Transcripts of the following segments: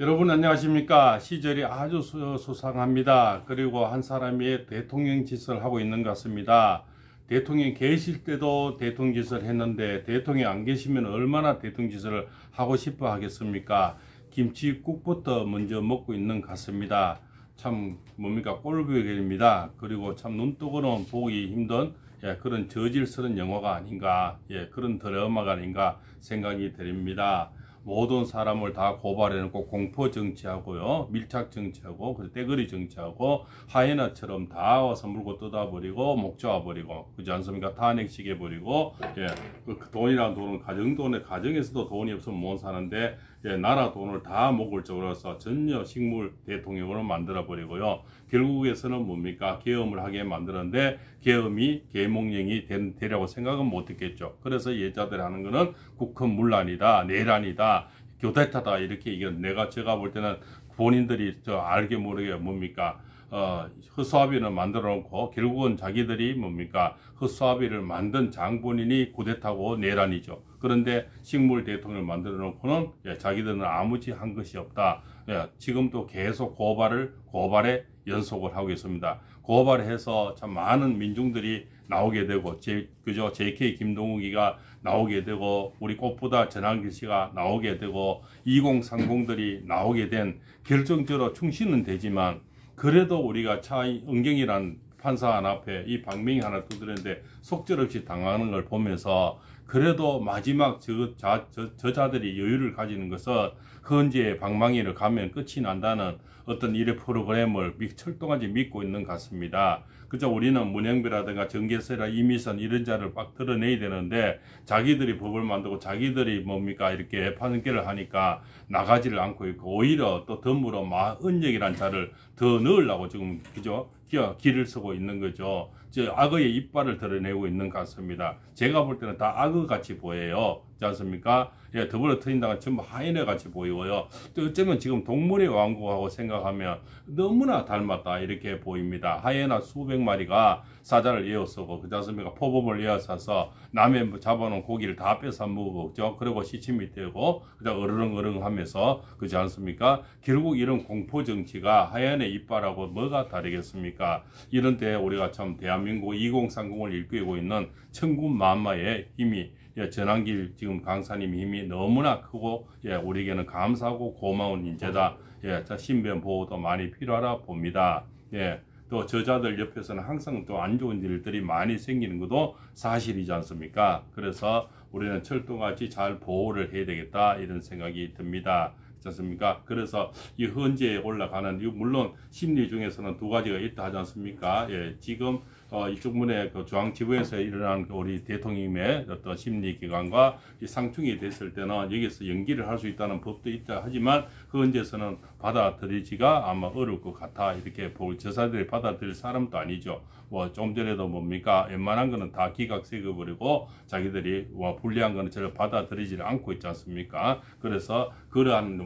여러분 안녕하십니까. 시절이 아주 수상합니다. 그리고 한 사람이 대통령 짓을 하고 있는 것 같습니다. 대통령 계실 때도 대통령 짓을 했는데 대통령 안 계시면 얼마나 대통령 짓을 하고 싶어 하겠습니까? 김치국부터 먼저 먹고 있는 것 같습니다. 참 뭡니까, 꼴보기입니다. 그리고 참 눈뜨고는 보기 힘든 그런 저질스러운 영화가 아닌가, 그런 드라마가 아닌가 생각이 드립니다. 모든 사람을 다 고발해놓고 공포 정치하고요, 밀착 정치하고, 그리고 떼거리 정치하고, 하이에나처럼 다 와서 물고 뜯어버리고, 목 조아버리고, 그렇지 않습니까? 탄핵시켜버리고, 그 돈이라는 돈은 가정에서도 돈이 없으면 못 사는데, 나라 돈을 다 목을 조아서 전혀 식물 대통령으로 만들어버리고요. 결국에서는 뭡니까? 계엄을 하게 만드는데, 계엄이 계몽령이 되라고 생각은 못했겠죠. 그래서 여자들이 하는 거는 국헌문란이다, 내란이다, 교대타다, 이렇게 제가 볼 때는 본인들이 알게 모르게 뭡니까? 허수아비를 만들어 놓고 결국은 자기들이 뭡니까? 허수아비를 만든 장본인이 쿠데타고 내란이죠. 그런데 식물 대통령을 만들어 놓고는 자기들은 아무지 한 것이 없다. 지금도 계속 고발에 연속을 하고 있습니다. 고발해서 참 많은 민중들이 나오게 되고, JK 김동욱이가 나오게 되고, 우리 꽃보다 전한길 씨가 나오게 되고, 2030들이 나오게 된, 결정적으로 충신은 되지만 그래도 우리가 은경이란 판사 하나 앞에 이 방맹이 하나 두드렸는데 속절없이 당하는 걸 보면서, 그래도 마지막 저자들이 여유를 가지는 것은 헌재의 방망이를 가면 끝이 난다는 어떤 일의 프로그램을 철동하지 믿고 있는 것 같습니다. 그저 우리는 문영배라든가 정계세라 이미선 이런 자를 막 드러내야 되는데, 자기들이 법을 만들고 자기들이 뭡니까 이렇게 판결을 하니까 나가지를 않고 있고, 오히려 또 덤으로 은혁이란 자를 더 넣으려고 지금 그죠? 길을 쓰고 있는 거죠. 악어의 이빨을 드러내고 있는 것 같습니다. 제가 볼 때는 다 악어같이 보여요. 그렇지 않습니까? 더불어 터진다가 전부 하이에나 같이 보이고요. 또 어쩌면 지금 동물의 왕국하고 생각하면 너무나 닮았다 이렇게 보입니다. 하이에나 수백 마리가 사자를 에워쓰고, 그렇지 않습니까? 포범을 에워싸서 남의 잡아놓은 고기를 다 뺏어 먹었죠. 그리고 시침이 되고 그냥 어르렁어르렁 하면서, 그렇지 않습니까? 결국 이런 공포 정치가 하얀의 이빨하고 뭐가 다르겠습니까? 이런 때 우리가 참 대한민국 2030을 일깨우고 있는 천군만마의 힘이, 전한길 지금 강사님 힘이 너무나 크고, 우리에게는 감사하고 고마운 인재다. 신변 보호도 많이 필요하다 봅니다. 또 저자들 옆에서는 항상 또 안 좋은 일들이 많이 생기는 것도 사실이지 않습니까? 그래서 우리는 철도같이 잘 보호를 해야 되겠다, 이런 생각이 듭니다. 그렇지 않습니까? 그래서 이 헌재에 올라가는, 물론 심리 중에서는 두 가지가 있다 하지 않습니까? 지금 이쪽 문에 그 중앙지부에서 일어난 우리 대통령의 어떤 심리기관과 상충이 됐을 때는 여기서 연기를 할 수 있다는 법도 있다 하지만, 헌재에서는 받아들이지가 아마 어려울 것 같아, 이렇게 저사들이 받아들일 사람도 아니죠. 좀 전에도 뭡니까, 웬만한 거는 다 기각세겨버리고 자기들이 불리한 거는 저를 받아들이지 않고 있지 않습니까? 그래서 그러한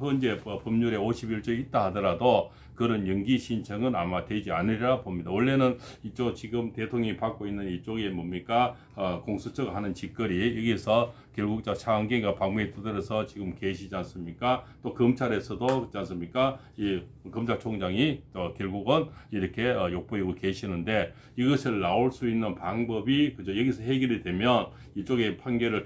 헌재 법률에 51조 있다 하더라도 그런 연기 신청은 아마 되지 않으리라 봅니다. 원래는 이쪽 지금 대통령이 받고 있는 이쪽에 뭡니까, 공수처가 하는 짓거리, 여기서 결국 차은경이가 방문에 두드려서 지금 계시지 않습니까? 또 검찰에서도 그렇지 않습니까? 이 검찰총장이 또 결국은 이렇게 욕보이고 계시는데, 이것을 나올 수 있는 방법이 그저 여기서 해결이 되면 이쪽에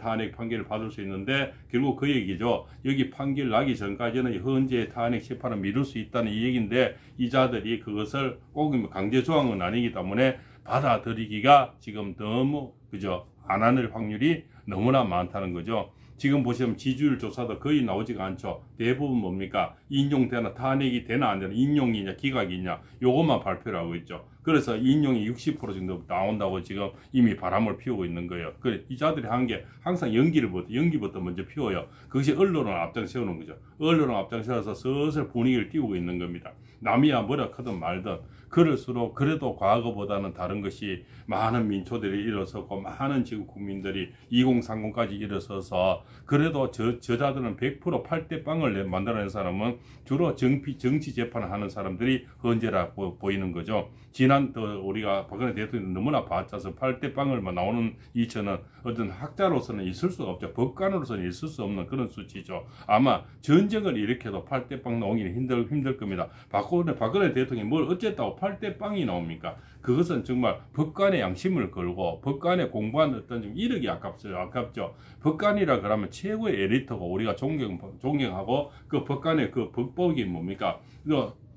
탄핵 판결을 받을 수 있는데, 결국 그 얘기죠. 여기 판결 나기 전까지는 헌재의 탄핵 심판을 미룰 수 있다는 이 얘기인데, 이 자들이 그것을 꼭 강제 조항은 아니기 때문에 받아들이기가 지금 너무 그저 안 하는 확률이 너무나 많다는 거죠. 지금 보시면 지지율 조사도 거의 나오지가 않죠. 대부분 뭡니까, 인용되나, 탄핵이 되나 안 되나, 인용이냐 기각이냐, 요것만 발표를 하고 있죠. 그래서 인용이 60% 정도 나온다고 지금 이미 바람을 피우고 있는 거예요. 이 자들이 한 게 항상 연기부터 먼저 피워요. 그것이 언론을 앞장세우는 거죠. 언론을 앞장세워서 슬슬 분위기를 띄우고 있는 겁니다. 남이야 뭐라 하든 말든, 그럴수록 그래도 과거보다는 다른 것이, 많은 민초들이 일어섰고 많은 지구 국민들이 2030까지 일어서서, 그래도 저자들은 100% 8대 빵을 만들어낸 사람은 주로 정치 재판을 하는 사람들이 헌재라고 보이는 거죠. 지난 지난 우리가 박근혜 대통령이 너무나 봐쳐서 8대 빵을 나오는 이처는 어떤 학자로서는 있을 수가 없죠. 법관으로서는 있을 수 없는 그런 수치죠. 아마 전쟁을 일으켜도 8대 빵 나오기는 힘들 겁니다. 박근혜 대통령이 뭘 어쨌다고 8대 빵이 나옵니까? 그것은 정말 법관의 양심을 걸고 법관의 공부한 어떤 좀 이력이 아깝죠. 법관이라 그러면 최고의 에리트고 우리가 존경하고 그 법관의 그 법복이 뭡니까?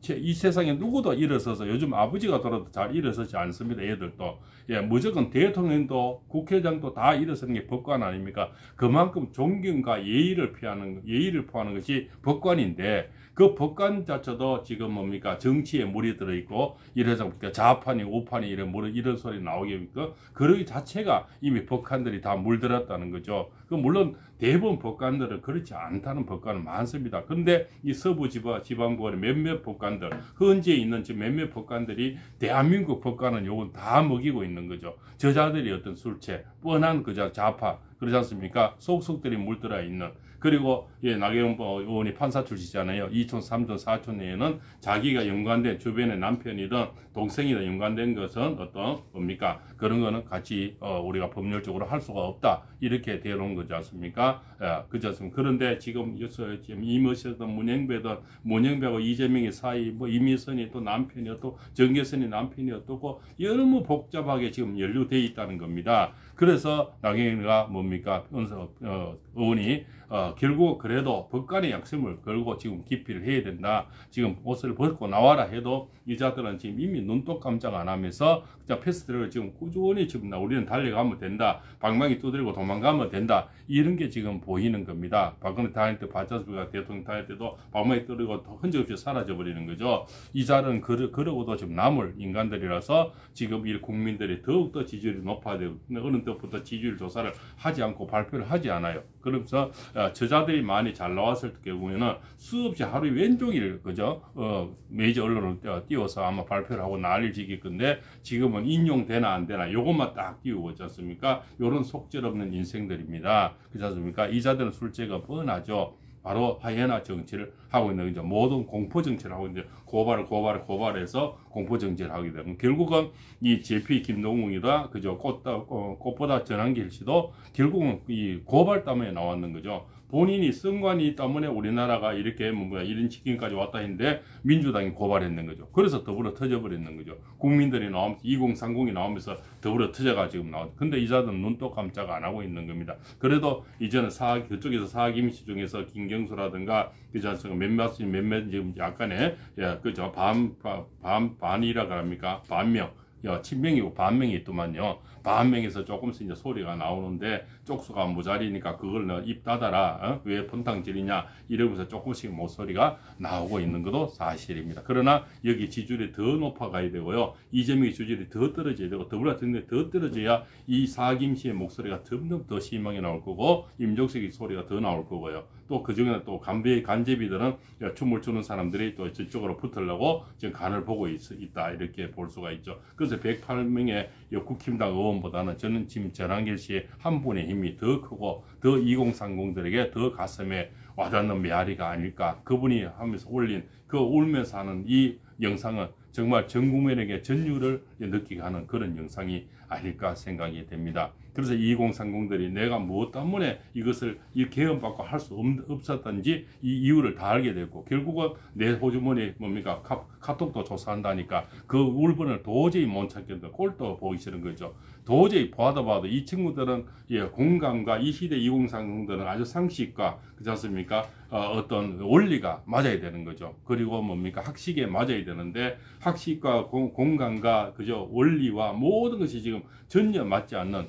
이 세상에 누구도 일어서서 요즘 아버지가 돌아도 잘 일어서지 않습니다. 애들도. 예, 무조건 대통령도 국회의장도 다 일어서는 게 법관 아닙니까? 그만큼 존경과 예의를 표하는 것이 법관인데 그 법관 자체도 지금 뭡니까? 정치에 물이 들어있고 이래서 좌판이 우판이 이런 소리 나오겠습니까? 그러기 자체가 이미 법관들이 다 물들었다는 거죠. 물론 대부분 법관들은 그렇지 않다는 법관은 많습니다. 그런데 이 서부 지방법원의 몇몇 법관들, 현지에 있는 몇몇 법관들이 대한민국 법관은 요건 다 먹이고 있는 거죠. 저자들이 어떤 술체, 뻔한 좌파, 그렇지 않습니까? 속속들이 물들어 있는. 그리고 나경원 의원이 판사 출신이잖아요. 2촌, 3촌, 4촌에는 자기가 연관된 주변의 남편이든 동생이든 연관된 것은 어떤 뭡니까? 그런 거는 같이 우리가 법률적으로 할 수가 없다. 이렇게 되어놓은 거지 않습니까? 그렇지 않습니까? 그런데 지금 이모씨든 문영배하고 이재명의 사이, 이미선이 또 남편이었고 정계선이 남편이었고 너무 복잡하게 지금 연루되어 있다는 겁니다. 그래서 나경원이가 뭡니까? 의원이 결국 그래도 법관의 양심을 걸고 지금 기피를 해야 된다. 지금 옷을 벗고 나와라 해도 이자들은 지금 이미 눈도 깜짝 안 하면서 패스트트랙을 지금 꾸준히 지금 우리는 달려가면 된다. 방망이 두드리고 도망가면 된다. 이런 게 지금 보이는 겁니다. 박근혜 다닐 때 박정희가 대통령 다닐 때도 방망이 두드리고 흔적 없이 사라져 버리는 거죠. 이자는 그러고도 지금 남을 인간들이라서 지금 이 국민들이 더욱더 지지율이 높아야 되고 어느 때부터 지지율 조사를 하지 않고 발표를 하지 않아요. 그러면서 저자들이 많이 잘 나왔을 경우에는 수없이 하루에 왼종일 그죠? 메이저 언론을 띄워서 아마 발표를 하고 난리를 지길 건데 지금은 인용되나 안 되나 요것만 딱 띄우고 있지 않습니까? 요런 속절없는 인생들입니다. 그렇지 않습니까? 이자들은 술제가 뻔하죠. 바로 하이에나 정치를 하고 있는 거죠. 모든 공포 정치를 하고 있는데 고발해서 공포 정치를 하게 되면 결국은 이 JP 김동웅이다 그죠. 꽃보다 전한길 씨도 결국은 이 고발 때문에 나왔는 거죠. 본인이 선관위 때문에 우리나라가 이렇게 이런 지경까지 왔다 했는데 민주당이 고발했는 거죠. 그래서 더불어 터져버렸는 거죠. 국민들이 나오면서 2030이 나오면서 더불어 터져가지고 나오죠. 근데 이자들은 눈도 깜짝 안 하고 있는 겁니다. 그래도 이제는 그쪽에서 사김씨 중에서 김경수라든가 그죠. 몇몇 지금 약간의 그죠. 반이라고 합니까? 반명. 친명이고 반명이 있더만요. 반명에서 조금씩 이제 소리가 나오는데 쪽수가 모자리니까 그걸 입 닫아라. 왜 폰탕질이냐 이러면서 조금씩 목소리가 나오고 있는 것도 사실입니다. 그러나 여기 지지율이 더 높아가야 되고요. 이재명의 지지율이 더 떨어져야 되고 더불어민주당이 더 떨어져야 이 사김씨의 목소리가 점점 더 심하게 나올 거고 임종석의 소리가 더 나올 거고요. 또 그중에 또 간제비들은 춤을 추는 사람들이 또 저쪽으로 붙으려고 지금 간을 보고 있다 이렇게 볼 수가 있죠. 그래서 108명의 국힘당 의원보다는 저는 지금 전한길 씨의 한 분의 힘이 더 크고 더 2030들에게 더 가슴에 와닿는 메아리가 아닐까. 그분이 하면서 올린 그 울면서 하는 이 영상은 정말 전 국민에게 전율을 느끼게 하는 그런 영상이 아닐까 생각이 됩니다. 그래서 2030들이 내가 무엇 때문에 이것을 개헌받고 할 수 없었던지 이 이유를 다 알게 됐고 결국은 내 호주머니 뭡니까 카톡도 조사한다니까 그 울분을 도저히 못 참겠다. 꼴도 보기 싫은 거죠. 도저히 봐도 이 친구들은 공감과 이 시대 2030들은 아주 상식과 그렇지 않습니까? 어떤 원리가 맞아야 되는 거죠. 그리고 뭡니까 학식에 맞아야 되는데 학식과 공감과 그저 원리와 모든 것이 지금 전혀 맞지 않는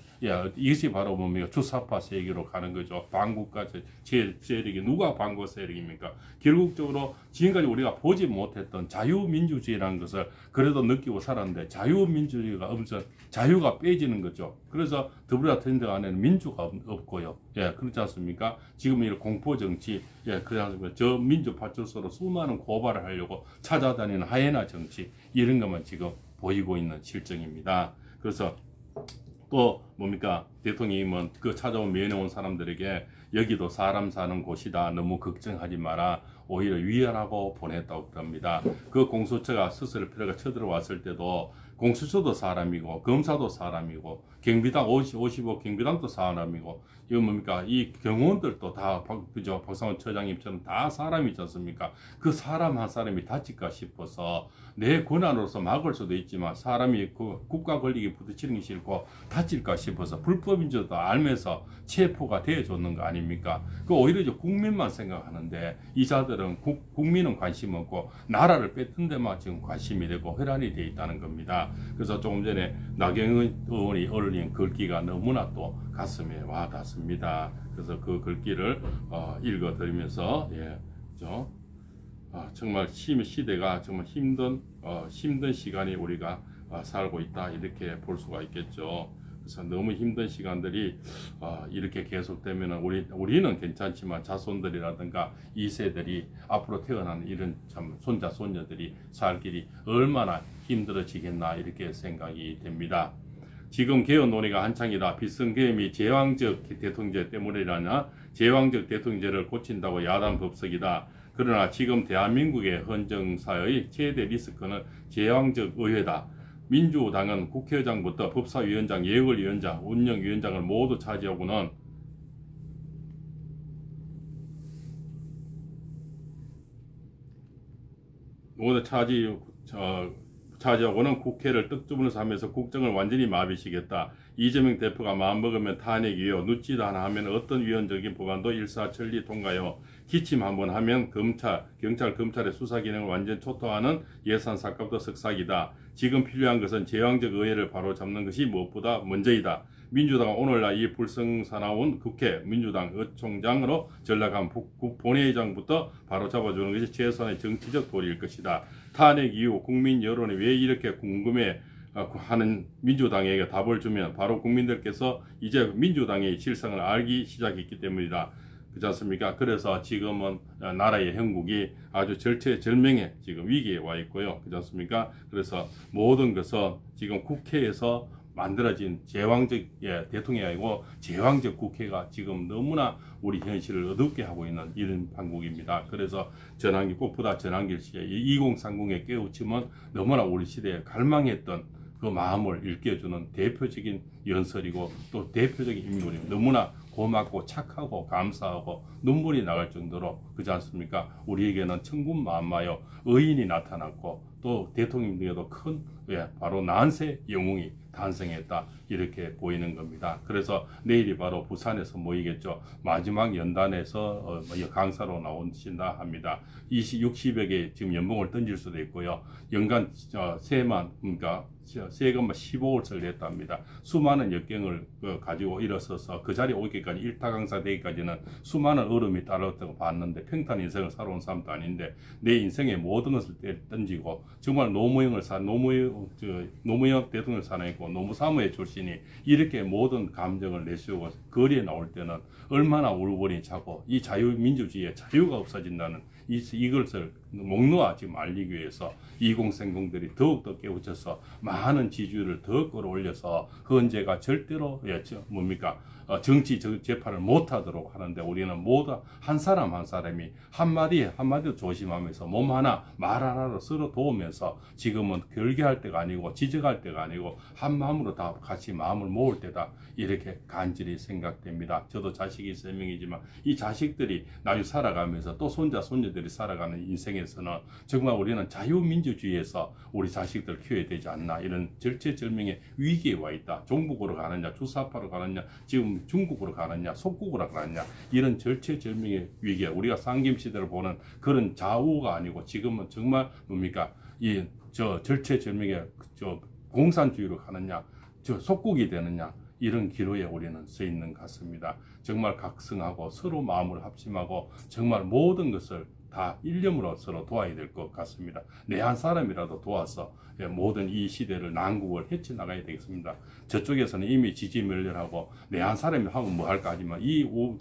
이것이 바로 뭡니까 주사파 세계로 가는 거죠. 반국가 세력이 누가 반국 세력입니까? 결국적으로 지금까지 우리가 보지 못했던 자유민주주의라는 것을 그래도 느끼고 살았는데 자유민주주의가 없어 자유가 빼지는 거죠. 그래서 더불어민주당 안에는 민주가 없고요. 그렇지 않습니까? 지금 이 공포정치, 그렇지 않습니까? 저 민주파출소로 수많은 고발을 하려고 찾아다니는 하이에나 정치 이런 것만 지금 보이고 있는 실정입니다. 그래서 또 뭡니까 대통령님은 그 찾아온 면회 온 사람들에게 여기도 사람 사는 곳이다 너무 걱정하지 마라 오히려 위헌하고 보냈다고 합니다. 그 공수처가 스스로 필요가 쳐들어왔을 때도 공수처도 사람이고 검사도 사람이고 경비당 55 경비당도 사람이고 이거 뭡니까 이 경호원들도 다 그죠 박상원 처장님처럼 다 사람이지 않습니까? 그 사람 한 사람이 다칠까 싶어서 내 권한으로서 막을 수도 있지만 사람이 그 국가 권력이 부딪히는 게 싫고 다칠까 싶어서 불법인 줄도 알면서 체포가 되어줬는 거 아닙니까? 그 오히려 이제 국민만 생각하는데 이 자들은 국민은 관심 없고 나라를 뺏는 데만 지금 관심이 되고 혈안이 되어 있다는 겁니다. 그래서 조금 전에 나경원 의원이 올린 글귀가 너무나 또 가슴에 와 닿습니다. 그래서 그 글귀를 읽어드리면서 정말 시대가 정말 힘든 시간이 우리가 살고 있다 이렇게 볼 수가 있겠죠. 그래서 너무 힘든 시간들이 이렇게 계속되면 우리는 괜찮지만 자손들이라든가 2세들이 앞으로 태어난 이런 참 손자 손녀들이 살 길이 얼마나 힘들어지겠나 이렇게 생각이 됩니다. 지금 개헌 논의가 한창이다. 비선계엄이 제왕적 대통령제 때문이라냐? 제왕적 대통령제를 고친다고 야단 법석이다. 그러나 지금 대한민국의 헌정사의 최대 리스크는 제왕적 의회다. 민주당은 국회의장부터 법사위원장, 예결위원장, 운영위원장을 모두 차지하고는 차지하고는 국회를 떡주문해서 하면서 국정을 완전히 마비시겠다. 이재명 대표가 마음먹으면 탄핵이요. 눕지도 않아 하면 어떤 위헌적인 법안도 일사천리 통과요. 기침 한번 하면 경찰, 검찰의 수사 기능을 완전 초토화하는 예산 삭감도 석삭이다. 지금 필요한 것은 제왕적 의회를 바로잡는 것이 무엇보다 먼저이다. 민주당은 오늘날 이 불성사나운 국회 민주당 의총장으로 전락한 본회의장부터 바로 잡아주는 것이 최소한의 정치적 도리일 것이다. 탄핵 이후 국민 여론이 왜 이렇게 궁금해 하는 민주당에게 답을 주면 바로 국민들께서 이제 민주당의 실상을 알기 시작했기 때문이다. 그렇지 않습니까? 그래서 지금은 나라의 형국이 아주 절체절명의 지금 위기에 와 있고요. 그렇지 않습니까? 그래서 모든 것은 지금 국회에서 만들어진 제왕적 대통령이 아니고 제왕적 국회가 지금 너무나 우리 현실을 어둡게 하고 있는 이런 판국입니다. 그래서 꽃보다 전환길 시에 2030의 깨우침은 너무나 우리 시대에 갈망했던 그 마음을 일깨워주는 대표적인 연설이고 또 대표적인 인물이 너무나 고맙고 착하고 감사하고 눈물이 나갈 정도로 그렇지 않습니까? 우리에게는 천군 만마여 의인이 나타났고 또 대통령 중에도 큰 바로 난세 영웅이 탄생했다 이렇게 보이는 겁니다. 그래서 내일이 바로 부산에서 모이겠죠. 마지막 연단에서 강사로 나오신다 합니다. 60여 개 지금 연봉을 던질 수도 있고요. 연간 그러니까 세금만 15억을 냈답니다. 수많은 역경을 가지고 일어서서 그 자리에 오기까지 일타 강사 되기까지는 수많은 어려움이 따랐다고 봤는데 평탄 인생을 살아온 사람도 아닌데 내 인생의 모든 것을 던지고 정말 노무현 대통령 사랑했고 노무사무의 출신이 이렇게 모든 감정을 내세우고 거리에 나올 때는 얼마나 울분이 차고 이 자유민주주의의 자유가 없어진다는 이것을 목놓아 지금 알리기 위해서 2030들이 더욱더 깨우쳐서 많은 지지율을 더 끌어올려서 헌재가 절대로 정치 재판을 못하도록 하는데 우리는 모두 한 사람 한 사람이 한마디도 조심하면서 몸 하나 말 하나로 서로 도우면서 지금은 결계할 때가 아니고 지적할 때가 아니고 한 마음으로 다 같이 마음을 모을 때다 이렇게 간절히 생각됩니다. 저도 자식이 3명이지만 이 자식들이 나중에 살아가면서 또 손자 손녀들이 살아가는 인생에서는 정말 우리는 자유민주주의에서 우리 자식들 키워야 되지 않나 이런 절체절명의 위기에 와 있다. 종북으로 가느냐 주사파로 가느냐 지금 중국으로 가느냐 속국으로 가느냐 이런 절체절명의 위기야. 우리가 상김시대를 보는 그런 좌우가 아니고 지금은 정말 이 절체절명의 공산주의로 가느냐 속국이 되느냐 이런 기로에 우리는 서 있는 것 같습니다. 정말 각성하고 서로 마음을 합심하고 정말 모든 것을 다 일념으로 서로 도와야 될 것 같습니다. 내 한 사람이라도 도와서 모든 이 시대를 난국을 헤쳐나가야 되겠습니다. 저쪽에서는 이미 지지멸렬하고 내 한 사람이 하면 뭐 할까 하지만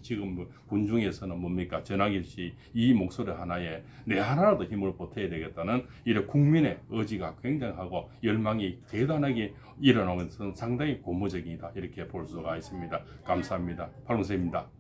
지금 군중에서는 전하길 씨 이 목소리 하나에 내 하나라도 힘을 보태야 되겠다는 이런 국민의 의지가 굉장하고 열망이 대단하게 일어나는 것은 상당히 고무적이다 이렇게 볼 수가 있습니다. 감사합니다. 박문세입니다.